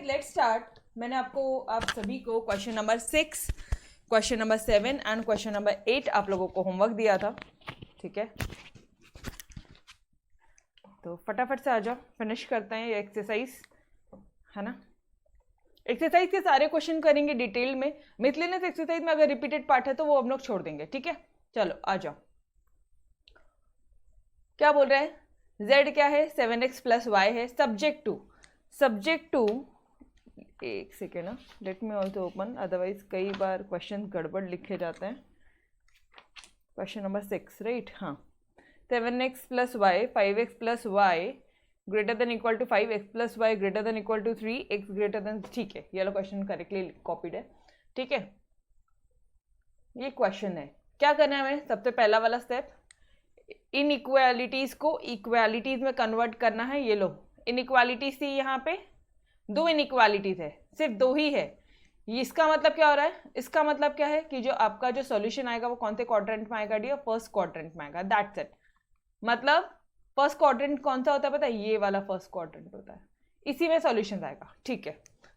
Let's start. मैंने आपको आप सभी को question number 6, question number 7 and question number 8 आप लोगों को होमवर्क दिया था, ठीक है। तो फटाफट से आ जाओ, फिनिश करते हैं ये एक्सरसाइज, है ना। एक्सरसाइज के सारे क्वेश्चन करेंगे डिटेल में। मिथलेनियस एक्सरसाइज में अगर रिपीटेड पार्ट है तो वो हम लोग छोड़ देंगे, ठीक है। चलो आ जाओ, क्या बोल रहे हैं। z क्या है, 7x प्लस वाई है। सब्जेक्ट टू एक सेकेंड ना, let me also open, otherwise कई बार क्वेश्चन गड़बड़ लिखे जाते हैं। क्वेश्चन नंबर 6 राइट, हाँ। 7x plus y, 5x plus y greater than equal to 5x plus y greater than equal to 3x greater than, ठीक है। ये वाला क्वेश्चन करेक्टली कॉपीड है, ठीक है। ये क्वेश्चन है, क्या करना है हमें। सबसे पहला वाला स्टेप, इनइक्वालिटीज को इक्वालिटीज में कन्वर्ट करना है। ये लो, इनइक्वालिटीज थी यहाँ पे, 2 इनइक्वालिटीज है, सिर्फ 2 ही है। इसका मतलब क्या हो रहा है, इसका मतलब क्या है कि जो आपका जो सॉल्यूशन आएगा वो कौन से क्वाड्रेंट में आएगा, डियर, फर्स्ट क्वाड्रेंट में आएगा। That's it. मतलब फर्स्ट क्वाड्रेंट कौन सा होता है पता है, ये वाला फर्स्ट क्वाड्रेंट होता है, इसी में सॉल्यूशन आएगा, ठीक है।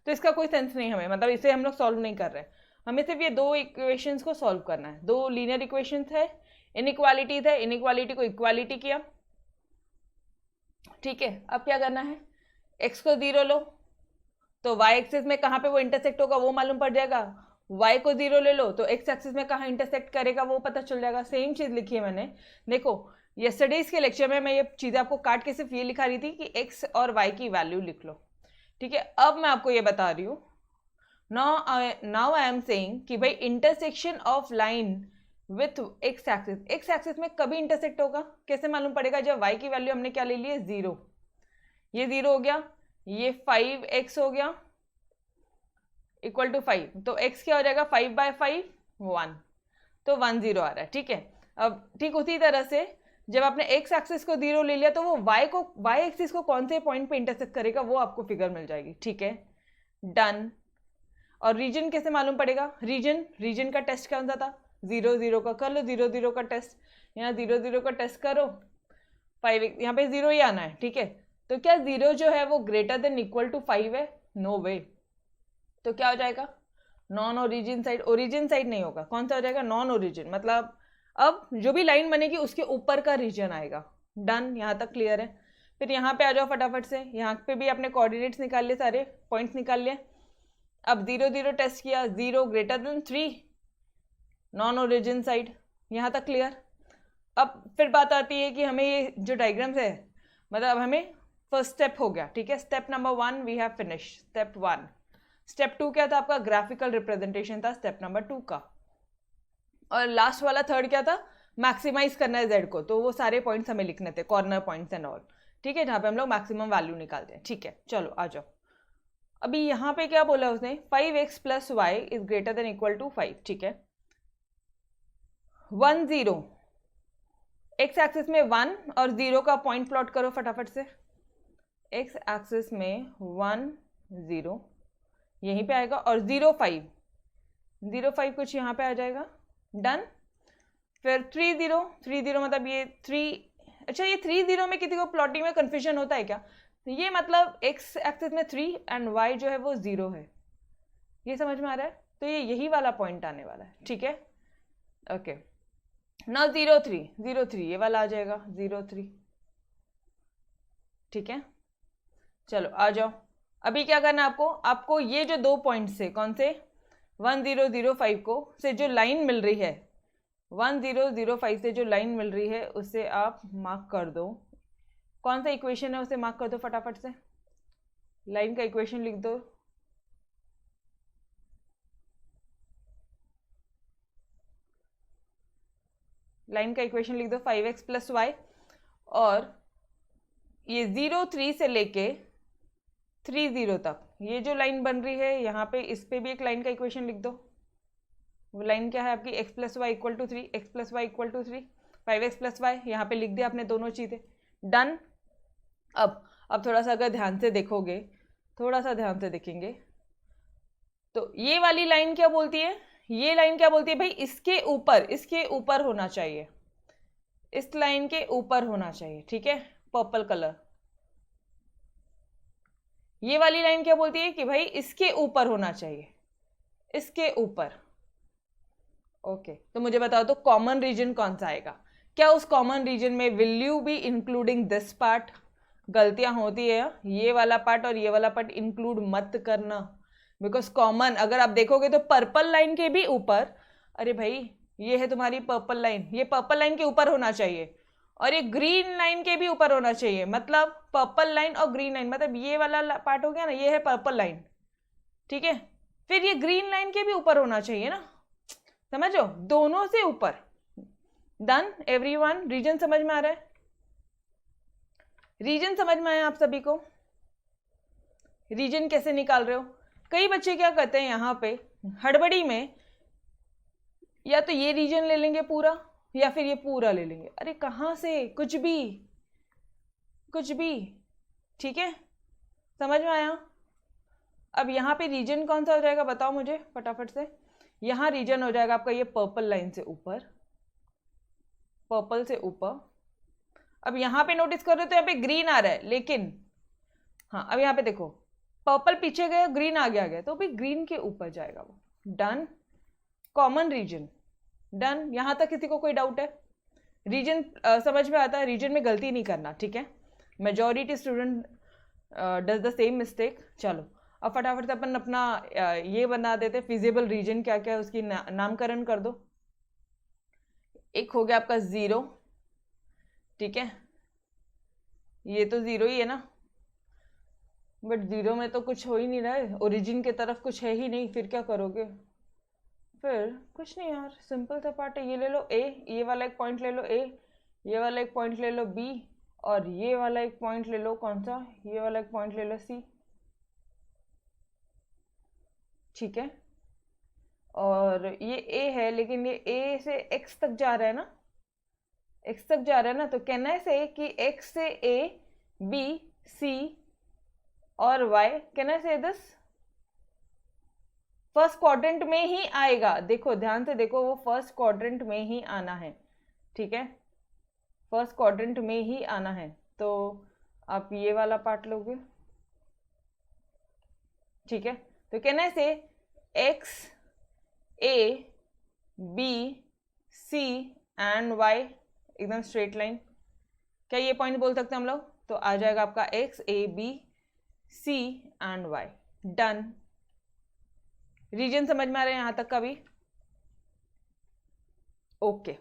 तो इसका कोई सेंस नहीं हमें, मतलब इसे हम लोग सॉल्व नहीं कर रहे हैं, हमें सिर्फ ये 2 इक्वेशंस को सॉल्व करना है। 2 लीनियर इक्वेशंस है, इनइक्वालिटीज है, इनइक्वालिटी को इक्वालिटी किया, ठीक है। अब क्या करना है, x को 0 लो तो y एक्सिस में कहाँ पे वो इंटरसेक्ट होगा वो मालूम पड़ जाएगा। y को 0 ले लो तो x एक्सिस में कहाँ इंटरसेक्ट करेगा वो पता चल जाएगा। सेम चीज लिखी है मैंने, देखो यस्टरडेज के लेक्चर में मैं ये चीजें आपको काट के सिर्फ ये लिखा रही थी कि x और y की वैल्यू लिख लो, ठीक है। अब मैं आपको ये बता रही हूँ, नाउ आई एम सेइंग कि भाई intersection of line with x axis में कभी इंटरसेक्ट होगा, कैसे मालूम पड़ेगा, जब y की वैल्यू हमने क्या ले ली है, 0। ये 0 हो गया, ये 5x हो गया इक्वल टू 5, तो x क्या हो जाएगा, 5/5 1, तो 1 0 आ रहा है, ठीक है। अब ठीक उसी तरह से जब आपने x एक्सिस को 0 ले लिया तो वो y एक्सिस को कौन से पॉइंट पे इंटरसेक्ट करेगा वो आपको फिगर मिल जाएगी, ठीक है, डन। और रीजन कैसे मालूम पड़ेगा, रीजन का टेस्ट कौन सा था, 0 0 का कर लो, 0 0 का टेस्ट, यहाँ 0 0 का टेस्ट करो, 5 यहाँ पे 0 ही आना है, ठीक है। तो क्या 0 जो है वो ग्रेटर देन इक्वल टू 5 है, नो वे। तो क्या हो जाएगा, नॉन ओरिजिन साइड नहीं होगा, कौन सा हो जाएगा, नॉन ओरिजिन। मतलब अब जो भी लाइन बनेगी उसके ऊपर का रीजन आएगा, डन। यहाँ तक क्लियर है। फिर यहाँ पे आ जाओ फटाफट से, यहाँ पे भी अपने कोऑर्डिनेट्स निकाल लिए, सारे पॉइंट्स निकाल लिए। अब 0 0 टेस्ट किया, 0 greater than 3 non origin side, यहाँ तक क्लियर। अब फिर बात आती है कि हमें ये जो डायग्राम्स है, मतलब हमें फर्स्ट स्टेप हो गया, ठीक है। Step number 1 we have finish, step 1। Step 2 क्या था आपका, ग्राफिकल रिप्रेजेंटेशन था स्टेप नंबर 2 का। और लास्ट वाला थर्ड क्या था, मैक्सिमाइज करना है z को, तो वो सारे पॉइंट्स हमें लिखने थे, कॉर्नर पॉइंट्स एंड ऑल, ठीक है, जहाँ पे हम लोग मैक्सिमम वैल्यू निकालते हैं, ठीक है। चलो आ जाओ, अभी यहाँ पे क्या बोला उसने, 5x plus y is greater than equal to 5, ठीक है। 1 0 x एक्सिस में 1 और 0 का पॉइंट प्लॉट करो फटाफट से। x एक्सिस में 1 0 यहीं पे आएगा, और 0 5 कुछ यहाँ पे आ जाएगा, डन। फिर 3 0 मतलब ये 3, अच्छा ये 3 0 में किसी को प्लॉटिंग में कंफ्यूजन होता है क्या, ये मतलब x एक्सिस में 3 एंड y जो है वो 0 है, ये समझ में आ रहा है। तो ये यही वाला पॉइंट आने वाला है, ठीक है, ओके। नाउ 0 3 ये वाला आ जाएगा, 0 3, ठीक है। चलो आ जाओ, अभी क्या करना है आपको ये जो 2 पॉइंट्स है, कौन से, 1 0 0 5 को से जो लाइन मिल रही है, 1 0 0 5 से जो लाइन मिल रही है उसे आप मार्क कर दो। कौन सा इक्वेशन है उसे मार्क कर दो फटाफट से, लाइन का इक्वेशन लिख दो। लाइन का इक्वेशन लिख दो 5x प्लस वाई, और ये 0 3 से लेके 3 0 तक ये जो लाइन बन रही है यहाँ पे, इस पे भी एक लाइन का इक्वेशन लिख दो। वो लाइन क्या है आपकी, x plus y equal to 3, x plus y equal to 3, 5x plus y, यहाँ पे लिख दिया आपने दोनों चीज़ें, डन। अब थोड़ा सा अगर ध्यान से देखोगे, थोड़ा सा ध्यान से देखेंगे तो ये वाली लाइन क्या बोलती है, ये लाइन क्या बोलती है भाई, इसके ऊपर होना चाहिए, इस लाइन के ऊपर होना चाहिए, ठीक है, पर्पल कलर। ये वाली लाइन क्या बोलती है कि भाई इसके ऊपर होना चाहिए, इसके ऊपर। ओके, तो मुझे बताओ तो कॉमन रीजन कौन सा आएगा? क्या उस कॉमन रीजन में will you be including this part? गलतियां होती है, ये वाला पार्ट और ये वाला पार्ट इंक्लूड मत करना, बिकॉज कॉमन अगर आप देखोगे तो पर्पल लाइन के भी ऊपर, अरे भाई ये है तुम्हारी पर्पल लाइन, ये पर्पल लाइन के ऊपर होना चाहिए, और ये ग्रीन लाइन के भी ऊपर होना चाहिए। मतलब पर्पल लाइन और ग्रीन लाइन, मतलब ये वाला पार्ट हो गया ना, ये है पर्पल लाइन, ठीक है, फिर ये ग्रीन लाइन के भी ऊपर होना चाहिए ना, समझो, दोनों से ऊपर। डन एवरीवन, रीजन समझ में आ रहा है? रीजन समझ में आया आप सभी को? रीजन कैसे निकाल रहे हो? कई बच्चे क्या करते हैं यहाँ पे हड़बड़ी में, या तो ये रीजन ले लेंगे पूरा या फिर ये पूरा ले लेंगे। अरे कहाँ से, कुछ भी कुछ भी, ठीक है, समझ में आया? अब यहाँ पे रीजन कौन सा हो जाएगा बताओ मुझे फटाफट से। यहाँ रीजन हो जाएगा आपका ये पर्पल लाइन से ऊपर, पर्पल से ऊपर। अब यहाँ पे नोटिस कर रहे हो तो यहाँ पे ग्रीन आ रहा है, लेकिन हाँ अब यहाँ पे देखो पर्पल पीछे गया, ग्रीन आगे आ गया, तो भी ग्रीन के ऊपर जाएगा वो। Done, common region done. यहाँ तक किसी को कोई डाउट है? रीजन समझ में आता है, रीजन में गलती नहीं करना, ठीक है। Majority student does the same mistake. चलो अब फटाफट से अपन अपना ये बना देते, फिजिबल रीजन क्या क्या है उसकी नामकरण कर दो। एक हो गया आपका 0, ठीक है, ये तो 0 ही है ना, बट 0 में तो कुछ हो ही नहीं रहा है, ओरिजिन की तरफ कुछ है ही नहीं, फिर क्या करोगे? फिर कुछ नहीं यार, सिंपल सा पार्ट है, ये ले लो A, ये वाला एक पॉइंट ले लो A, ये वाला एक पॉइंट ले लो B, और ये वाला एक पॉइंट ले लो कौन सा, ये वाला एक पॉइंट ले लो C, ठीक है। और ये A है, लेकिन ये A से X तक जा रहा है ना, X तक जा रहा है ना, तो कहना है से कि X से A, B, C और Y, कैन आई से दिस फर्स्ट क्वाड्रेंट में ही आएगा। देखो ध्यान से देखो, वो फर्स्ट क्वाड्रेंट में ही आना है, ठीक है, फर्स्ट क्वाड्रेंट में ही आना है। तो आप ये वाला पार्ट लोगे, ठीक है, तो कहना है से X, A, B, C and Y एकदम स्ट्रेट लाइन। क्या ये पॉइंट बोल सकते हैं हम लोग? तो आ जाएगा आपका X, A, B, C and Y। Done. Region समझ में आ रहा है यहां तक का भी? ओके,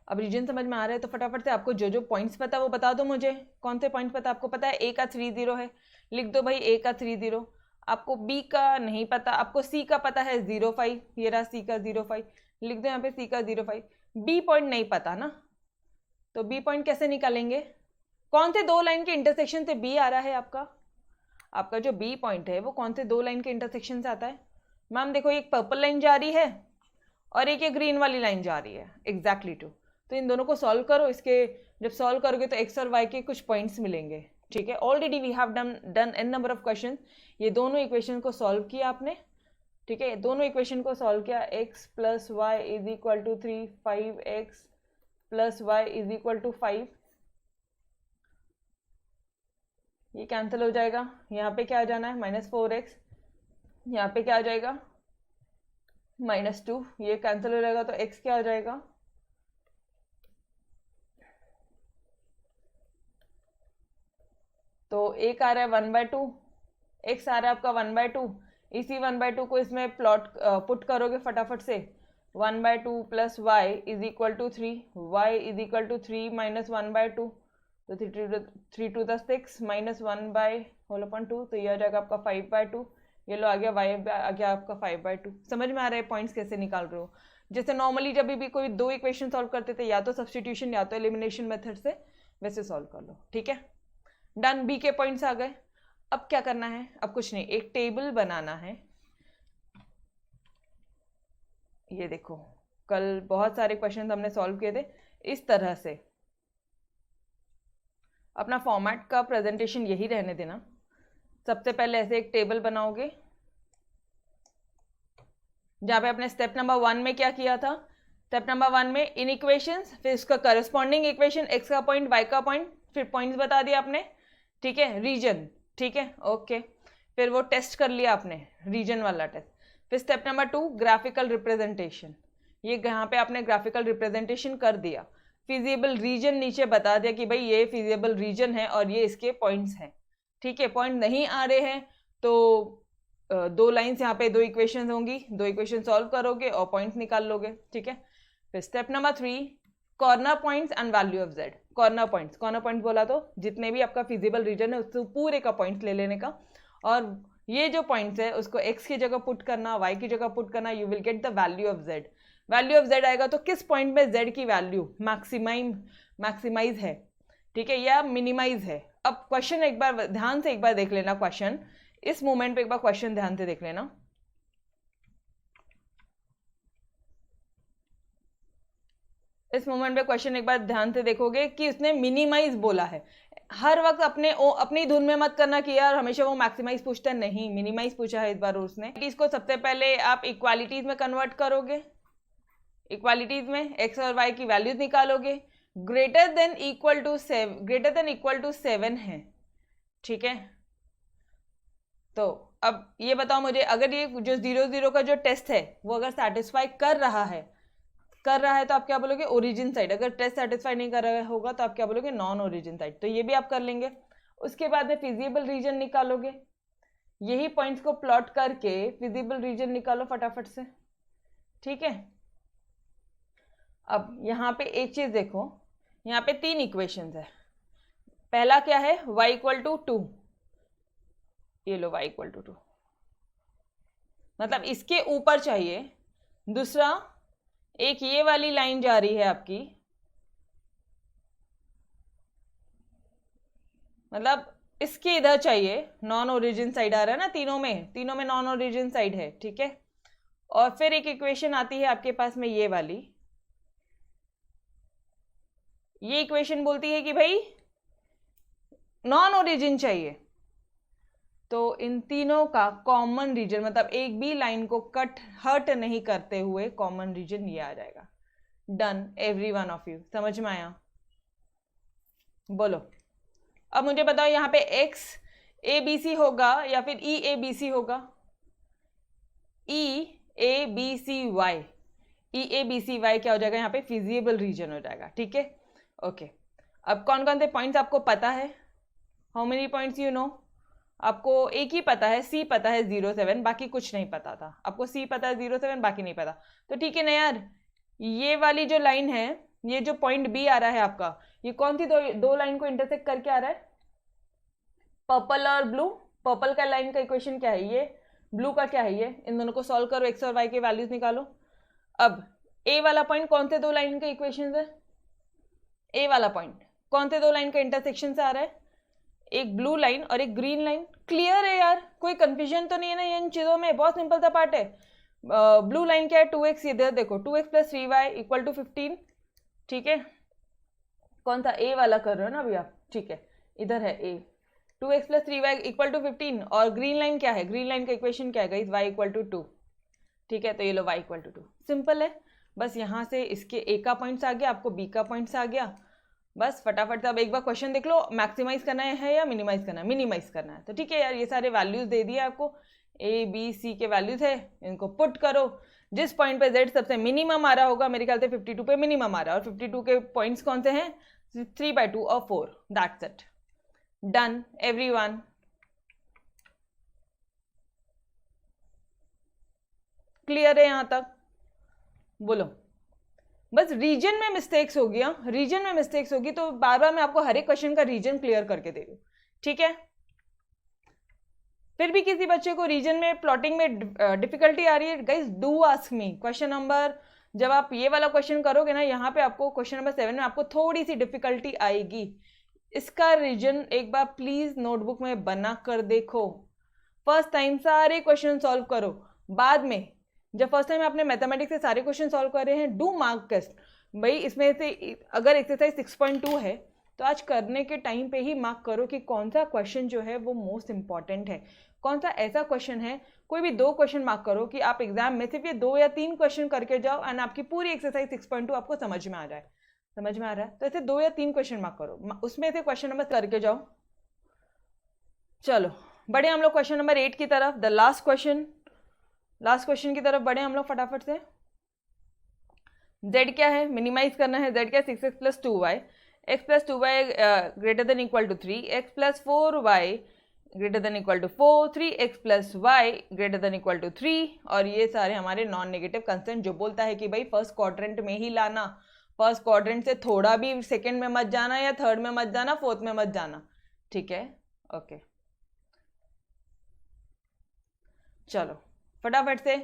अब रीजन समझ में आ रहा है तो फटाफट से आपको जो जो पॉइंट्स पता है वो बता दो मुझे। कौन से पॉइंट पता? आपको पता है A का 30 है, लिख दो भाई A का 30। आपको B का नहीं पता, आपको C का पता है 05, ये रहा C का 05, लिख दो यहाँ पे C का 05। B पॉइंट नहीं पता ना, तो B पॉइंट कैसे निकालेंगे? कौन से दो लाइन के इंटरसेक्शन से B आ रहा है आपका? आपका जो B पॉइंट है वो कौन से दो लाइन के इंटरसेक्शन से आता है? मैम देखो, एक पर्पल लाइन जा रही है और एक ये ग्रीन वाली लाइन जा रही है, एग्जैक्टली टू। तो इन दोनों को सॉल्व करो, इसके जब सॉल्व करोगे तो एक्स और वाई के कुछ पॉइंट्स मिलेंगे, ठीक है। Already we have done an number of question. ये दोनों इक्वेशन को सॉल्व किया आपने, ठीक है, दोनों इक्वेशन को सॉल्व किया। x plus y is equal to 3, 5x plus y is equal to 5, ये कैंसिल हो जाएगा। यहाँ पे क्या आ जाना है? -4x। यहाँ पे क्या आ जाएगा? -2, ये कैंसिल हो जाएगा, तो x क्या आ जाएगा? तो एक आ रहा है 1/2, x आ रहा है आपका 1/2। इसी 1/2 को इसमें प्लॉट पुट करोगे फटाफट से। 1/2 plus y is equal to 3, y is equal to 3 minus 1/2, तो 3 to the 6 माइनस 1/2, तो ये आ जाएगा आपका 5/2। ये लो आ गया y आ गया आपका 5/2। समझ में आ रहा है पॉइंट्स कैसे निकाल रहे हो? जैसे नॉर्मली जब भी कोई दो इक्वेशन सॉल्व करते थे, या तो सब्स्टिट्यूशन या तो एलिमिनेशन मेथड से, वैसे सॉल्व कर लो, ठीक है। डन, बी के पॉइंट्स आ गए। अब क्या करना है? अब कुछ नहीं, एक टेबल बनाना है। ये देखो, कल बहुत सारे क्वेश्चन हमने सॉल्व किए थे इस तरह से। अपना फॉर्मेट का प्रेजेंटेशन यही रहने देना। सबसे पहले ऐसे एक टेबल बनाओगे, जहां पे अपने स्टेप नंबर 1 में क्या किया था? स्टेप नंबर 1 में इन इक्वेशंस, फिर उसका करस्पॉन्डिंग इक्वेशन, x का पॉइंट, y का पॉइंट, फिर पॉइंट्स बता दिया आपने, ठीक है, रीजन, ठीक है, ओके। फिर वो टेस्ट कर लिया आपने, रीजन वाला टेस्ट। फिर स्टेप नंबर 2 ग्राफिकल रिप्रेजेंटेशन, ये यहाँ पे आपने ग्राफिकल रिप्रेजेंटेशन कर दिया, फिजिबल रीजन नीचे बता दिया कि भाई ये फिजिबल रीजन है और ये इसके पॉइंट्स हैं, ठीक है। पॉइंट नहीं आ रहे हैं तो 2 लाइन्स यहाँ पे 2 इक्वेशन होंगी, 2 इक्वेशन सॉल्व करोगे और पॉइंट्स निकाल लोगे, ठीक है। फिर step number 3 corner points and value of Z. Corner points बोला तो जितने भी आपका फिजिबल रीजन है उससे पूरे का पॉइंट्स ले लेने का, और ये जो पॉइंट्स है उसको x की जगह पुट करना, y की जगह पुट करना, you will get the value of z। Value of z आएगा तो किस पॉइंट में z की वैल्यू मैक्सिमाइज है, ठीक है, या मिनिमाइज है। अब क्वेश्चन एक बार ध्यान से एक बार देख लेना, क्वेश्चन इस मोमेंट पे एक बार क्वेश्चन ध्यान से देख लेना। इस मोमेंट पे क्वेश्चन एक बार ध्यान से देखोगे कि उसने मिनिमाइज बोला है। हर वक्त अपनी धुन में मत करना कि यार हमेशा वो मैक्सिमाइज पूछता है, नहीं, मिनिमाइज पूछा है इस बार उसने। इसको सबसे पहले आप इक्वालिटीज में कन्वर्ट करोगे, इक्वालिटीज में x और y की वैल्यूज निकालोगे, ग्रेटर देन इक्वल टू 7 है, ठीक है। तो अब ये बताओ मुझे, अगर ये जो 0 का जो टेस्ट है वो अगर सेटिस्फाई कर रहा है तो आप क्या बोलोगे, ओरिजिन साइड। अगर टेस्ट सेटिस्फाई नहीं कर रहा होगा तो आप क्या बोलोगे, नॉन ओरिजिन साइड। तो ये भी आप कर लेंगे। उसके बाद में फिजिबल रीजन निकालोगे, यही पॉइंट्स को प्लॉट करके फिजिबल रीजन निकालो फटाफट से, ठीक है। अब यहाँ पे एक चीज देखो, यहाँ पे 3 इक्वेशंस है। पहला क्या है, y इक्वल टू 2, ये लो y इक्वल टू 2, मतलब इसके ऊपर चाहिए। दूसरा, एक ये वाली लाइन जा रही है आपकी, मतलब इसके इधर चाहिए, नॉन ओरिजिन साइड आ रहा है ना, तीनों में नॉन ओरिजिन साइड है, ठीक है। और फिर एक इक्वेशन आती है आपके पास में ये वाली, ये इक्वेशन बोलती है कि भाई नॉन ओरिजिन चाहिए। तो इन तीनों का कॉमन रीजन, मतलब एक भी लाइन को हर्ट नहीं करते हुए कॉमन रीजन ये आ जाएगा। Done every one of you, समझ में आया? बोलो अब मुझे बताओ, यहाँ पे x ABC होगा या फिर E ABC होगा? E A B C Y, E A B C Y क्या हो जाएगा यहाँ पे, फिजिबल रीजन हो जाएगा, ठीक है। ओके, अब कौन कौन से पॉइंट्स आपको पता है? How many points you know? आपको एक ही पता है, C पता है 0,7, बाकी कुछ नहीं पता था। आपको C पता है 0,7, बाकी नहीं पता। तो ठीक है ना यार, ये वाली जो लाइन है, ये जो पॉइंट B आ रहा है आपका, ये कौन सी दो लाइन को इंटरसेक्ट करके आ रहा है? पर्पल और ब्लू। पर्पल का लाइन का इक्वेशन क्या है ये, ब्लू का क्या है ये। इन दोनों को सॉल्व करो, एक्स और वाई के वैल्यूज निकालो। अब ए वाला पॉइंट कौन से 2 लाइन के इक्वेशन है? ए वाला पॉइंट कौन से 2 लाइन का इंटरसेक्शन से आ रहा है? एक ब्लू लाइन और एक ग्रीन लाइन। क्लियर है यार, कोई कंफ्यूजन तो नहीं है ना इन चीजों में? बहुत सिंपल सा पार्ट है। ब्लू लाइन क्या है, 2x, इधर देखो 2x + 3y इक्वल टू 15, ठीक है। कौन सा ए वाला कर रहे हो ना अभी आप, ठीक है, इधर है ए। 2x + 3y इक्वल टू 15, और ग्रीन लाइन क्या है, ग्रीन लाइन का इक्वेशन क्या है गाइस, y इक्वल टू 2, ठीक है। तो ये लो y इक्वल टू 2, सिंपल है। बस यहाँ से इसके a का पॉइंट्स आ गया, आपको b का पॉइंट्स आ गया। बस फटाफट से अब एक बार क्वेश्चन देख लो, मैक्सिमाइज करना है या मिनिमाइज करना है? मिनिमाइज करना है। तो ठीक है यार, ये सारे वैल्यूज दे दिए आपको, ए बी सी के वैल्यूज है, इनको पुट करो। जिस पॉइंट पे z सबसे मिनिमम आ रहा होगा, मेरे ख्याल से 52 पे मिनिमम आ रहा है, और 52 के पॉइंट्स कौन से हैं, 3/2 और 4, that's it. Done everyone. Clear है यहां तक? बोलो। बस रीजन में मिस्टेक्स हो गया, रीजन में मिस्टेक्स होगी तो बार बार मैं आपको हर एक क्वेश्चन का रीजन क्लियर करके दे दूं, ठीक है। फिर भी किसी बच्चे को रीजन में प्लॉटिंग में डिफिकल्टी आ रही है, guys do ask me. Question number, जब आप ये वाला क्वेश्चन करोगे ना, यहाँ पे आपको क्वेश्चन नंबर 7 में आपको थोड़ी सी डिफिकल्टी आएगी। इसका रीजन एक बार प्लीज नोटबुक में बना कर देखो। फर्स्ट टाइम सारे क्वेश्चन सॉल्व करो, बाद में जब फर्स्ट टाइम आपने मैथमेटिक्स से सारे क्वेश्चन सॉल्व कर रहे हैं, डू मार्क टेस्ट। भाई इसमें से अगर एक्सरसाइज 6.2 है तो आज करने के टाइम पे ही मार्क करो कि कौन सा क्वेश्चन जो है वो मोस्ट इंपॉर्टेंट है, कौन सा ऐसा क्वेश्चन है। कोई भी 2 क्वेश्चन मार्क करो कि आप एग्जाम में सिर्फ ये 2 या 3 क्वेश्चन करके जाओ एंड आपकी पूरी एक्सरसाइज 6.2 आपको समझ में आ जाए। समझ में आ रहा है? तो ऐसे 2 या 3 क्वेश्चन मार्क करो, उसमें से क्वेश्चन नंबर करके जाओ। चलो बढ़े हम लोग क्वेश्चन नंबर 8 की तरफ, द लास्ट क्वेश्चन की तरफ बढ़े हम लोग फटाफट से। z क्या है, मिनिमाइज करना है। z क्या, 6x plus 2y, x plus 2y greater than equal to 3, x plus 4y greater than equal to 4, 3x plus y greater than equal to 3, और ये सारे हमारे नॉन नेगेटिव कंस्टेंट जो बोलता है कि भाई फर्स्ट क्वाड्रेंट में ही लाना, फर्स्ट क्वाड्रेंट से थोड़ा भी सेकंड में मत जाना, या थर्ड में मत जाना, फोर्थ में मत जाना, ठीक है। ओके चलो फटाफट से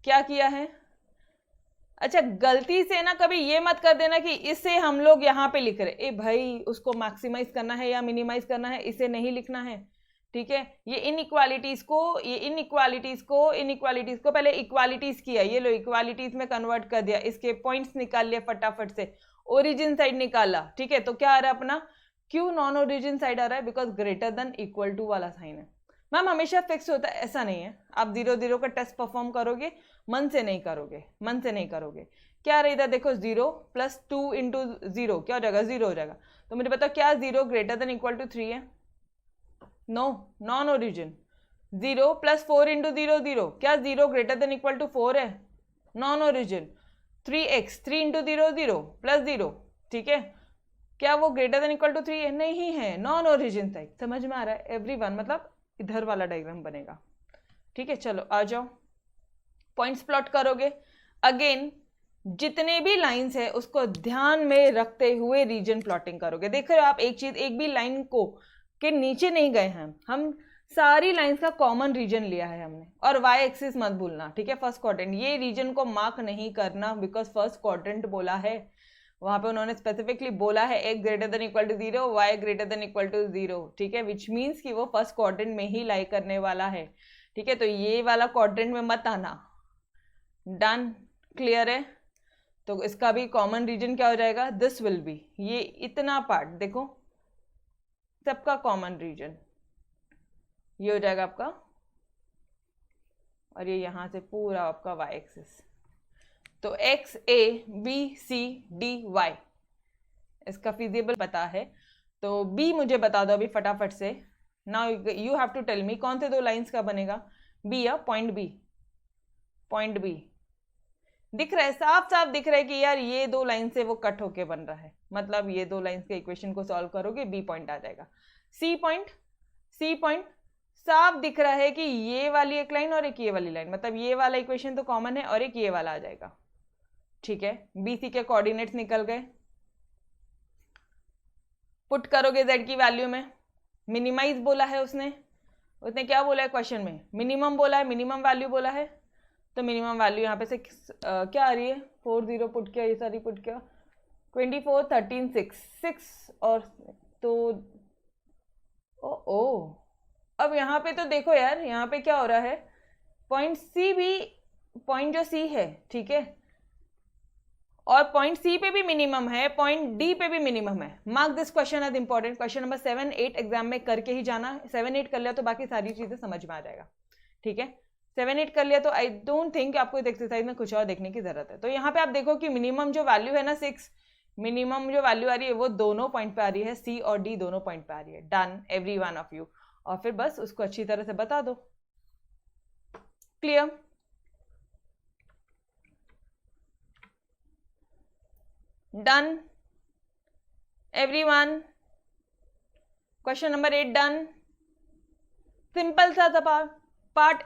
क्या किया है। अच्छा गलती से ना कभी ये मत कर देना कि इसे हम लोग यहाँ पे लिख रहे, ए भाई उसको मैक्सिमाइज करना है या मिनिमाइज करना है, इसे नहीं लिखना है, ठीक है। ये इनइक्वालिटीज को पहले इक्वालिटीज किया, ये लो इक्वालिटीज में कन्वर्ट कर दिया, इसके पॉइंट्स निकाल लिए फटाफट से, ओरिजिन साइड निकाला, ठीक है। तो क्या आ रहा है अपना, क्यों नॉन ओरिजिन साइड आ रहा है, because greater than equal to वाला साइन है। मैम हमेशा फिक्स होता है, ऐसा नहीं है, आप 0 का टेस्ट परफॉर्म करोगे, मन से नहीं करोगे। क्या रही था, देखो 0 प्लस 2 इंटू 0 क्या हो जाएगा, 0 हो जाएगा। तो मुझे बताओ क्या 0 ग्रेटर देन इक्वल टू 3 है, no, non origin. 0 plus 4 into 0 0, क्या 0 ग्रेटर देन इक्वल टू 4 है, non origin. 3x 3 into 0 0 plus 0, ठीक है, क्या वो ग्रेटर देन इक्वल टू 3 है, नहीं है, नॉन ओरिजिन साइड। समझ में आ रहा है एवरीवन, मतलब इधर वाला डायग्राम बनेगा, ठीक है। चलो आ जाओ, पॉइंट्स प्लॉट करोगे। अगेन जितने भी लाइंस है उसको ध्यान में रखते हुए रीजन प्लॉटिंग करोगे। देख रहे हो आप एक चीज, एक भी लाइन को के नीचे नहीं गए हैं हम सारी लाइंस का कॉमन रीजन लिया है हमने। और वाई एक्सिस मत भूलना, ठीक है, फर्स्ट क्वाड्रेंट, ये रीजन को मार्क नहीं करना बिकॉज फर्स्ट क्वाड्रेंट बोला है, वहां पे उन्होंने स्पेसिफिकली बोला है x greater than equal to 0, y greater than equal to 0, ठीक है, विच मीन्स कि वो फर्स्ट क्वाड्रेंट में ही लाई करने वाला है, ठीक है। तो ये वाला क्वाड्रेंट में मत आना, डन, क्लियर है। तो इसका भी कॉमन रीजन क्या हो जाएगा, दिस विल बी, ये इतना पार्ट देखो सबका कॉमन रीजन ये हो जाएगा आपका, और ये यहां से पूरा आपका y एक्सिस। तो x a b c d y इसका फिजिबल पता है, तो b मुझे बता दो अभी फटाफट से। Now you have to tell me कौन से दो लाइंस का बनेगा, b या पॉइंट b दिख रहा है, साफ साफ दिख रहा है कि यार ये दो लाइन से वो कट होके बन रहा है, मतलब ये दो लाइंस के इक्वेशन को सॉल्व करोगे b पॉइंट आ जाएगा। c पॉइंट साफ दिख रहा है कि ये वाली एक लाइन और एक ये वाली लाइन, मतलब ये वाला इक्वेशन तो कॉमन है और एक ये वाला आ जाएगा, ठीक है। BC के कोऑर्डिनेट्स निकल गए, पुट करोगे z की वैल्यू में, मिनिमाइज बोला है उसने क्या बोला है क्वेश्चन में, मिनिमम बोला है, मिनिमम वैल्यू बोला है, तो मिनिमम वैल्यू यहाँ पे से क्या आ रही है, 4 0 पुट किया, ये सारी पुट किया, 24 13 6 और तो ओ अब यहाँ पे तो देखो यार, यहाँ पे क्या हो रहा है, पॉइंट C भी, पॉइंट जो C है, ठीक है, और पॉइंट C पे भी मिनिमम है, पॉइंट D पे भी मिनिमम है। Mark this question as important, question number 7 8 exam में करके ही जाना, 7 8 कर लिया तो बाकी सारी चीजें समझ में आ जाएगा, ठीक है। 7 8 कर लिया तो आई डोंट थिंक आपको इस एक्सरसाइज में कुछ और देखने की जरूरत है। तो यहाँ पे आप देखो कि मिनिमम जो वैल्यू है ना 6, मिनिमम जो वैल्यू आ रही है वो दोनों पॉइंट पे आ रही है, C और D दोनों पॉइंट पे आ रही है, done every one of you. और फिर बस उसको अच्छी तरह से बता दो, clear. Done everyone, question number 8 done, simple सा पार्ट,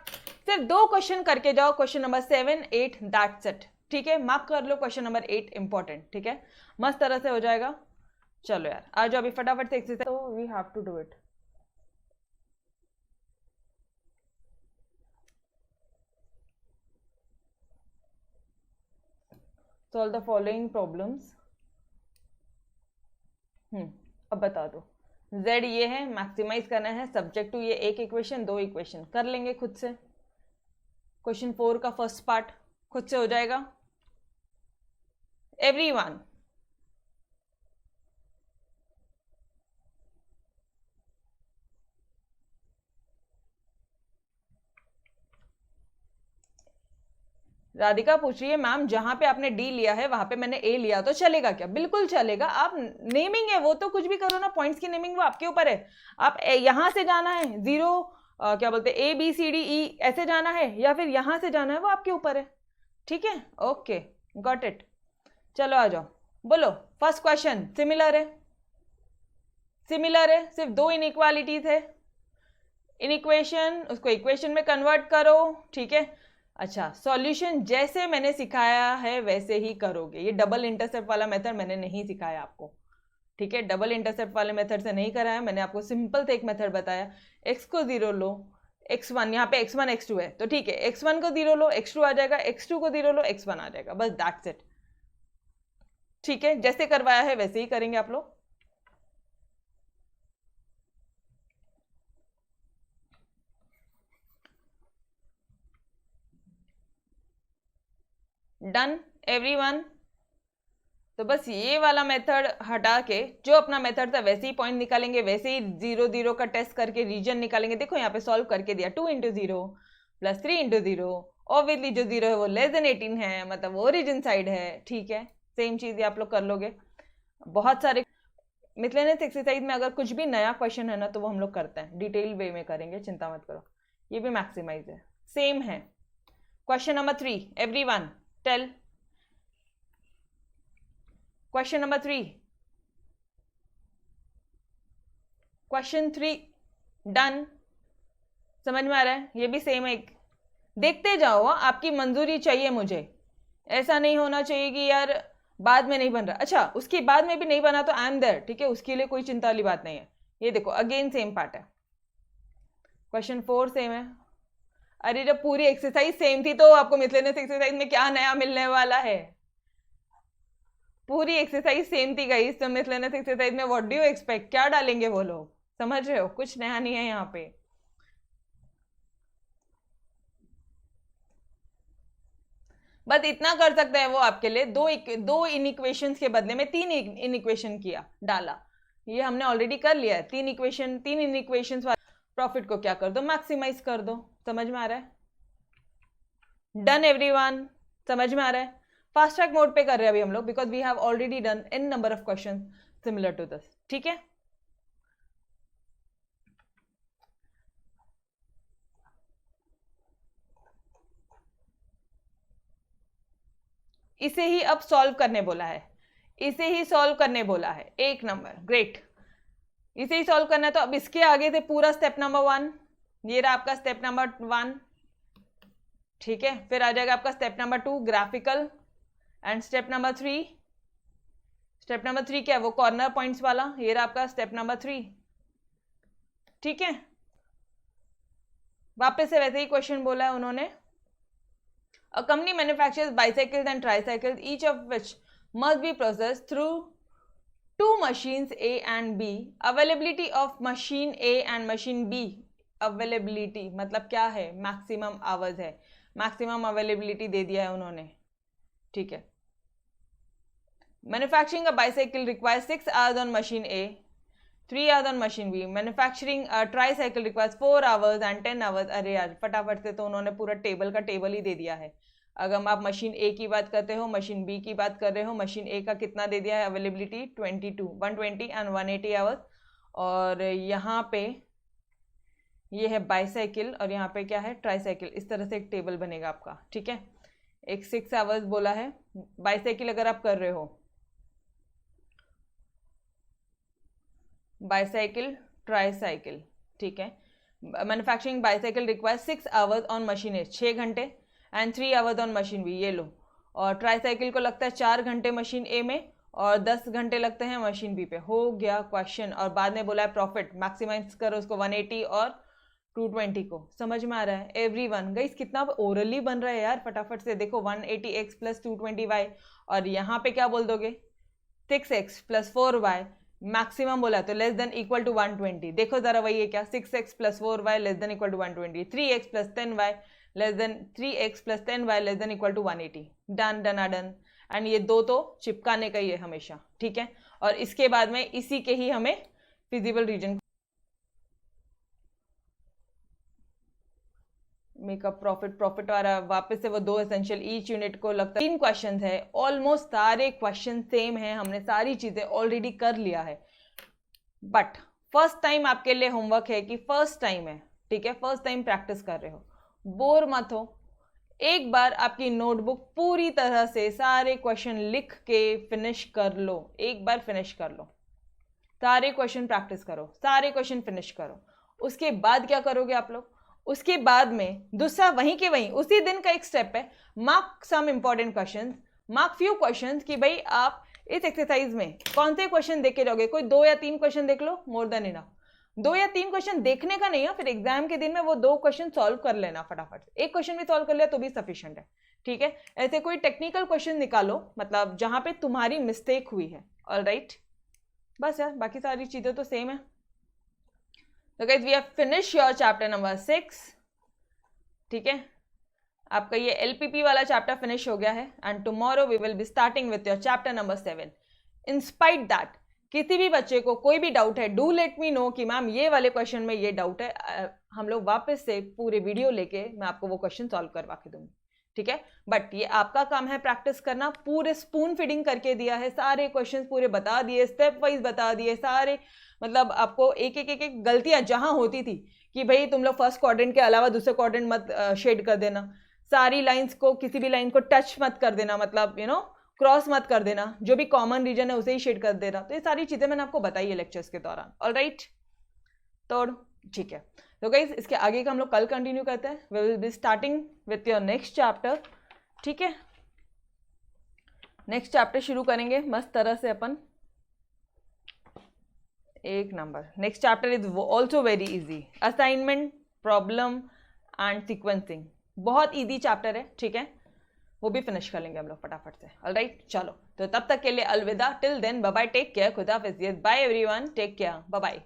सिर्फ 2 क्वेश्चन करके जाओ, क्वेश्चन नंबर 7 8 दैट्स इट, ठीक है। मार्क कर लो क्वेश्चन नंबर 8 इंपॉर्टेंट, ठीक है, मस्त तरह से हो जाएगा। चलो यार आ जाओ अभी फटाफट से एक्सरसाइज, तो we have to do it. Solve the following problems. अब बता दो, z ये है, मैक्सिमाइज करना है, सब्जेक्ट टू ये एक इक्वेशन 2 इक्वेशन कर लेंगे खुद से। क्वेश्चन 4 का फर्स्ट पार्ट खुद से हो जाएगा एवरीवन। राधिका पूछ रही है मैम जहां पे आपने डी लिया है वहां पे मैंने ए लिया तो चलेगा क्या? बिल्कुल चलेगा, आप नेमिंग है वो तो कुछ भी करो ना, पॉइंट्स की नेमिंग वो आपके ऊपर है। आप यहां से जाना है 0 क्या बोलते हैं ABCDE ऐसे जाना है या फिर यहां से जाना है, वो आपके ऊपर है। ठीक है, ओके, गॉट इट। चलो आ जाओ, बोलो। फर्स्ट क्वेश्चन सिमिलर है, सिमिलर है, सिर्फ 2 इनइक्वालिटीज है। इन इक्वेशन उसको इक्वेशन में कन्वर्ट करो। ठीक है, अच्छा, सॉल्यूशन जैसे मैंने सिखाया है वैसे ही करोगे। ये डबल इंटरसेप्ट वाला मेथड मैंने नहीं सिखाया आपको। ठीक है, डबल इंटरसेप्ट वाले मेथड से नहीं कराया मैंने आपको, सिंपल से एक मेथड बताया। x को 0 लो, x1 यहाँ पे x1 x2 है तो ठीक है, x1 को 0 लो, x2 आ जाएगा, x2 को 0 लो, x1 आ जाएगा, बस दैट्स इट। ठीक है, जैसे करवाया है वैसे ही करेंगे आप लोग। Done everyone. तो बस ये वाला मेथड हटा के जो अपना मेथड था वैसे ही पॉइंट निकालेंगे, वैसे ही 0 0 का टेस्ट करके रीजन निकालेंगे। देखो यहाँ पे सॉल्व करके दिया, 2 × 0 + 3 × 0। ऑब्वियसली जो 0 है वो लेस देन 18 है, मतलब वो ओरिजिन साइड है। ठीक है, सेम चीज ये आप लोग कर लोगे। बहुत सारे मिसलेनियस एक्सरसाइज में अगर कुछ भी नया क्वेश्चन है ना तो वो हम लोग करते हैं, डिटेल वे में करेंगे, चिंता मत करो। ये भी मैक्सिमाइज है, सेम है। Question number 3 everyone tell. Question number 3, question 3 done. समझ में आ रहा है? ये भी सेम है, देखते जाओ, आपकी मंजूरी चाहिए मुझे। ऐसा नहीं होना चाहिए कि यार बाद में नहीं बन रहा, अच्छा उसके बाद में भी नहीं बना तो आई एम देयर। ठीक है, उसके लिए कोई चिंता वाली बात नहीं है। ये देखो अगेन सेम पार्ट है, क्वेश्चन 4 सेम है। अरे जब पूरी एक्सरसाइज सेम थी तो आपको मिसलेनियस एक्सरसाइज में क्या नया मिलने वाला है? पूरी एक्सरसाइज सेम थी गाइस, तो मिसलेनियस एक्सरसाइज में व्हाट डू यू एक्सपेक्ट, क्या डालेंगे वो लोग? समझ रहे हो, कुछ नया नहीं है यहाँ पे। बस इतना कर सकता है वो आपके लिए, दो इन इक्वेशंस के बदले में 3 इन इक्वेशन किया डाला। ये हमने ऑलरेडी कर लिया है, 3 इन इक्वेशंस। प्रॉफिट को क्या कर दो, मैक्सिमाइज कर दो। समझ में आ रहा है? डन एवरीवन, समझ में आ रहा है? फास्ट ट्रैक मोड पे कर रहे हैं अभी हम लोग, because we have already done in number of question similar to this. ठीक है, इसे ही अब सॉल्व करने बोला है, इसे ही सॉल्व करने बोला है। 1 नंबर, ग्रेट, इसे ही सॉल्व करना है। तो अब इसके आगे से पूरा स्टेप नंबर 1, ये रहा आपका स्टेप नंबर 1। ठीक है, फिर आ जाएगा आपका step number 2 graphical, and step number 3। Step number 3 क्या है, वो कॉर्नर पॉइंट्स वाला, ये रहा आपका स्टेप नंबर 3। ठीक है, वापस से वैसे ही क्वेश्चन बोला है उन्होंने। A company manufactures bicycles and tricycles, each of which must be processed through 2 machines A and B. Availability of machine A and machine B. Availability मतलब क्या है, मैक्सिमम आवर्स है, मैक्सिमम अवेलेबिलिटी दे दिया है उन्होंने। ठीक है, manufacturing a bicycle requires 6 hours on machine A, 3 hours on machine B. Manufacturing a tricycle requires 4 hours and 10 hours। अरे यार फटाफट से तो उन्होंने पूरा टेबल का टेबल ही दे दिया है। अगर आप मशीन ए की बात करते हो, मशीन बी की बात कर रहे हो, मशीन ए का कितना दे दिया है अवेलेबिलिटी 120 एंड 180 आवर्स। और यहाँ पे ये है बाईसाइकिल और यहाँ पे क्या है ट्राईसाइकिल। इस तरह से एक टेबल बनेगा आपका। ठीक है, एक 6 आवर्स बोला है बाईसाइकिल अगर आप कर रहे हो, बाईसाइकिल ट्राईसाइकिल। ठीक है, manufacturing bicycle requires 6 hours on machine A, 6 घंटे, and 3 hours on machine B, ये लो। और ट्राईसाइकिल को लगता है 4 घंटे मशीन ए में और 10 घंटे लगते हैं मशीन बी पे। हो गया क्वेश्चन। और बाद में बोला है प्रॉफिट मैक्सिमाइज करो उसको 180 और 220 को। समझ में आ रहा है एवरीवन? गाइस कितना ओरली बन रहा है यार, फटाफट से देखो 180x + 220y, और यहाँ पे क्या बोल दोगे 6x + 4y। मैक्सिमम बोला तो लेस देन इक्वल टू 120। देखो जरा वही है क्या, 6x + 4y less than equal to 120, 3x + 10y less than 3x + 10y less than equal to 180। Done done done. And ये दो तो चिपकाने का ही है हमेशा। ठीक है, और इसके बाद में इसी के ही हमें फिजिबल रीजन मेकअप प्रॉफिट वाला वापस से वो 2 एसेंशियल ईच यूनिट को लगता है 3 क्वेश्चन है। ऑलमोस्ट सारे क्वेश्चन सेम है, हमने सारी चीजें ऑलरेडी कर लिया है। बट फर्स्ट टाइम आपके लिए होमवर्क है कि फर्स्ट टाइम है, ठीक है, फर्स्ट टाइम प्रैक्टिस कर रहे हो, बोर मत हो। एक बार आपकी नोटबुक पूरी तरह से सारे क्वेश्चन लिख के फिनिश कर लो, एक बार फिनिश कर लो, सारे क्वेश्चन प्रैक्टिस करो, सारे क्वेश्चन फिनिश करो। उसके बाद क्या करोगे आप लोग, उसके बाद में दूसरा वहीं के वहीं उसी दिन का एक स्टेप है, mark some important questions, mark few questions कि भाई आप इस एक्सरसाइज में कौन से क्वेश्चन देख के जाओगे। कोई 2 या 3 क्वेश्चन देख लो, मोर देन इनफ। 2 या 3 क्वेश्चन देखने का नहीं है, फिर एग्जाम के दिन में वो 2 क्वेश्चन सॉल्व कर लेना फटाफट से। एक क्वेश्चन भी सॉल्व कर लिया तो भी सफिशिएंट है, ठीक है। ऐसे कोई टेक्निकल क्वेश्चन निकालो, मतलब जहां पे तुम्हारी मिस्टेक हुई है, ऑलराइट। बस यार, बाकी सारी चीजें तो सेम है। तो guys we have finish your chapter number 6, ठीक है। आपका ये एलपीपी वाला चैप्टर फिनिश हो गया है and tomorrow we will be starting with your chapter number 7। In spite that, किसी भी बच्चे को कोई भी डाउट है, डू लेट मी नो कि मैम ये वाले क्वेश्चन में ये डाउट है, हम लोग वापस से पूरे वीडियो लेके मैं आपको वो क्वेश्चन सॉल्व करवा के दूंगी, ठीक है। बट ये आपका काम है प्रैक्टिस करना। पूरे स्पून फीडिंग करके दिया है, सारे क्वेश्चन पूरे बता दिए, स्टेप वाइज बता दिए सारे, मतलब आपको एक एक गलतियां जहां होती थी कि भाई तुम लोग फर्स्ट क्वाड्रेंट के अलावा दूसरे क्वाड्रेंट मत शेड कर देना, सारी लाइंस को, किसी भी लाइन को टच मत कर देना, मतलब यू नो क्रॉस मत कर देना, जो भी कॉमन रीजन है उसे ही शेड कर देना। तो ये सारी चीजें मैंने आपको बताई है लेक्चर्स के दौरान, ऑलराइट। तो ठीक है, तो गाइस इसके आगे का हम लोग कल कंटिन्यू करते हैं। We will be starting with your next chapter, ठीक है। नेक्स्ट चैप्टर शुरू करेंगे मस्त तरह से अपन, एक number. Next chapter is also very easy, assignment, problem and sequencing, बहुत इजी चैप्टर है, ठीक है। वो भी फिनिश कर लेंगे हम लोग फटाफट से, ऑलराइट। चलो तो तब तक के लिए अलविदा, till then bye bye, take care, खुदा हाफिज़, bye everyone, take care, bye bye.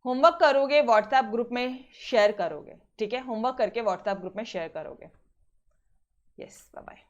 Homework करोगे व्हाट्सएप ग्रुप में शेयर करोगे, ठीक है, होमवर्क करके व्हाट्सएप ग्रुप में शेयर करोगे। Yes, bye bye.